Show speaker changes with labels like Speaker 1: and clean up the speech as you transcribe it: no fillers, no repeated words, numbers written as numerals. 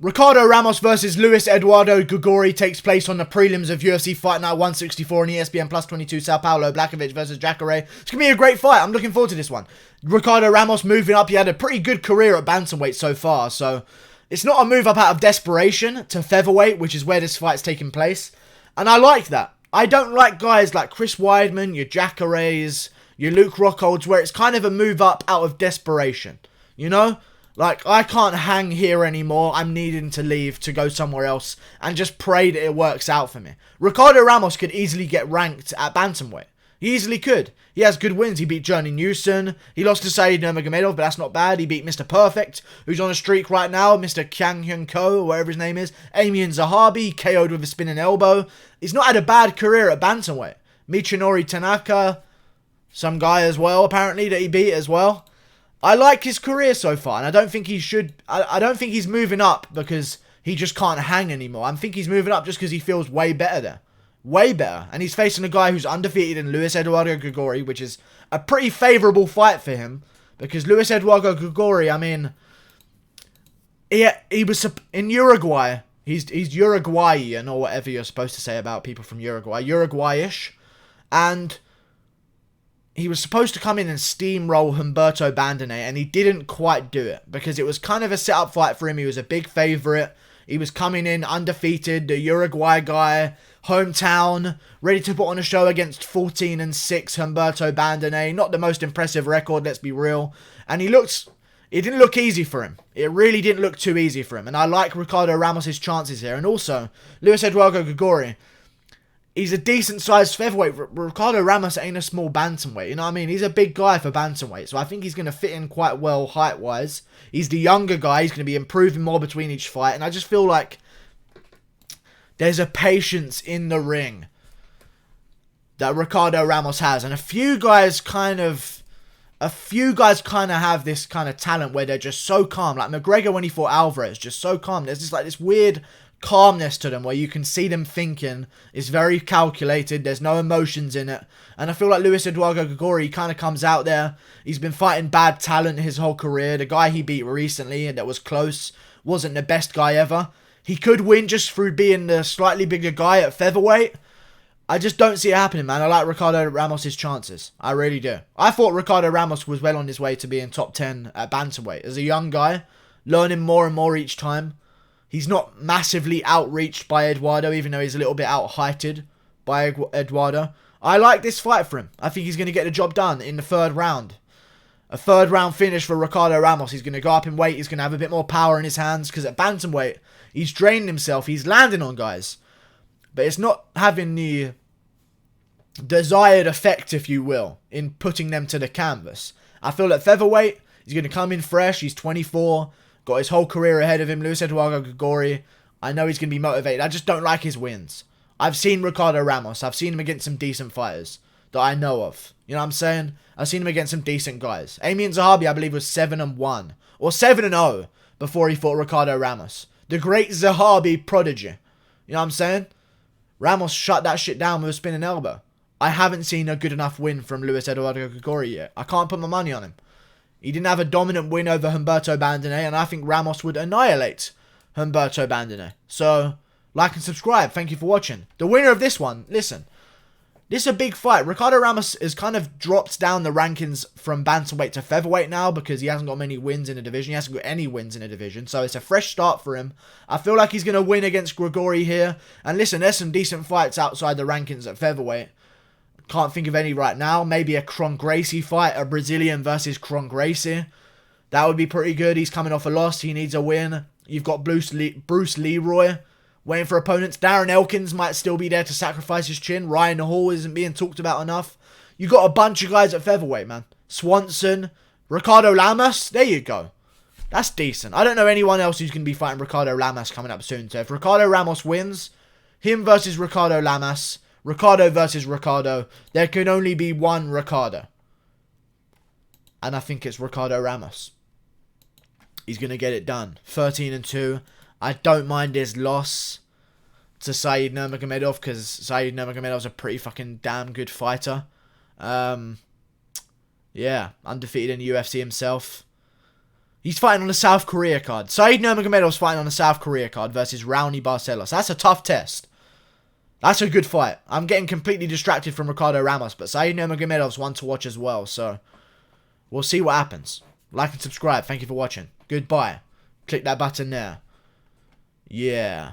Speaker 1: Ricardo Ramos versus Luiz Eduardo Garagorri takes place on the prelims of UFC Fight Night 164 on ESPN Plus 22. Sao Paulo, Blachowicz versus Jacare. It's going to be a great fight. I'm looking forward to this one. Ricardo Ramos moving up. He had a pretty good career at bantamweight so far, so it's not a move up out of desperation to featherweight, which is where this fight's taking place. And I like that. I don't like guys like Chris Weidman, your Jacares, your Luke Rockholds, where it's kind of a move up out of desperation. You know? Like, I can't hang here anymore. I'm needing to leave to go somewhere else and just pray that it works out for me. Ricardo Ramos could easily get ranked at bantamweight. He easily could. He has good wins. He beat Journey Newson. He lost to Said Nurmagomedov, but that's not bad. He beat Mr. Perfect, who's on a streak right now. Mr. Kang Hyun Ko, or whatever his name is. Amian Zahabi, KO'd with a spinning elbow. He's not had a bad career at bantamweight. Michinori Tanaka, some guy as well, apparently, that he beat as well. I like his career so far, and I don't think he should. I don't think he's moving up because he just can't hang anymore. I think he's moving up just because he feels way better there. Way better. And he's facing a guy who's undefeated in Luiz Eduardo Garagorri, which is a pretty favourable fight for him. Because Luiz Eduardo Garagorri, I mean, he was in Uruguay. He's Uruguayan, or whatever you're supposed to say about people from Uruguay. Uruguayish. And he was supposed to come in and steamroll Humberto Bandone, and he didn't quite do it, because it was kind of a set-up fight for him. He was a big favourite. He was coming in undefeated, the Uruguay guy, hometown, ready to put on a show against 14-6 Humberto Bandone. Not the most impressive record, let's be real. And it didn't look easy for him. It really didn't look too easy for him. And I like Ricardo Ramos' chances here. And also, Luiz Eduardo Garagorri, he's a decent-sized featherweight. Ricardo Ramos ain't a small bantamweight, you know what I mean? He's a big guy for bantamweight, so I think he's going to fit in quite well height-wise. He's the younger guy. He's going to be improving more between each fight, and I just feel like there's a patience in the ring that Ricardo Ramos has, and a few guys kind of have this kind of talent where they're just so calm. Like McGregor when he fought Alvarez, just so calm. There's just like this weird calmness to them where you can see them thinking. It's very calculated. There's no emotions in it. And I feel like Luiz Eduardo Garagorri kind of comes out there. He's been fighting bad talent his whole career. The guy he beat recently and that was close wasn't the best guy ever. He could win just through being the slightly bigger guy at featherweight. I just don't see it happening, man. I like Ricardo Ramos' chances. I really do. I thought Ricardo Ramos was well on his way to being top 10 at bantamweight. As a young guy, learning more and more each time. He's not massively outreached by Eduardo, even though he's a little bit out-heighted by Eduardo. I like this fight for him. I think he's going to get the job done in the third round. A third round finish for Ricardo Ramos. He's going to go up in weight. He's going to have a bit more power in his hands, because at bantamweight, he's draining himself. He's landing on guys. But it's not having the desired effect, if you will, in putting them to the canvas. I feel that featherweight, he's going to come in fresh. He's 24. Got his whole career ahead of him. Luiz Eduardo Garagorri, I know he's going to be motivated. I just don't like his wins. I've seen Ricardo Ramos. I've seen him against some decent fighters that I know of. You know what I'm saying? I've seen him against some decent guys. Amian Zahabi, I believe, was 7-1. Or 7-0 before he fought Ricardo Ramos. The great Zahabi prodigy. You know what I'm saying? Ramos shut that shit down with a spinning elbow. I haven't seen a good enough win from Luiz Eduardo Garagorri yet. I can't put my money on him. He didn't have a dominant win over Humberto Bandone, and I think Ramos would annihilate Humberto Bandone. So, like and subscribe. Thank you for watching. The winner of this one, listen, this is a big fight. Ricardo Ramos has kind of dropped down the rankings from bantamweight to featherweight now because he hasn't got many wins in the division. He hasn't got any wins in the division, so it's a fresh start for him. I feel like he's going to win against Garagorri here. And listen, there's some decent fights outside the rankings at featherweight. Can't think of any right now. Maybe a Kron Gracie fight, a Brazilian versus Kron Gracie. That would be pretty good. He's coming off a loss. He needs a win. You've got Bruce Leroy waiting for opponents. Darren Elkins might still be there to sacrifice his chin. Ryan Hall isn't being talked about enough. You got a bunch of guys at featherweight, man. Swanson, Ricardo Lamas. There you go. That's decent. I don't know anyone else who's going to be fighting Ricardo Lamas coming up soon. So if Ricardo Ramos wins, him versus Ricardo Lamas, Ricardo versus Ricardo, there can only be one Ricardo. And I think it's Ricardo Ramos. He's going to get it done. 13-2. I don't mind his loss to Said Nurmagomedov, because Said Nurmagomedov's a pretty fucking damn good fighter. Yeah, undefeated in the UFC himself. He's fighting on the South Korea card. Said Nurmagomedov's fighting on the South Korea card versus Raoni Barcelos. That's a tough test. That's a good fight. I'm getting completely distracted from Ricardo Ramos, but Said Nurmagomedov's one to watch as well, so we'll see what happens. Like and subscribe. Thank you for watching. Goodbye. Click that button there. Yeah.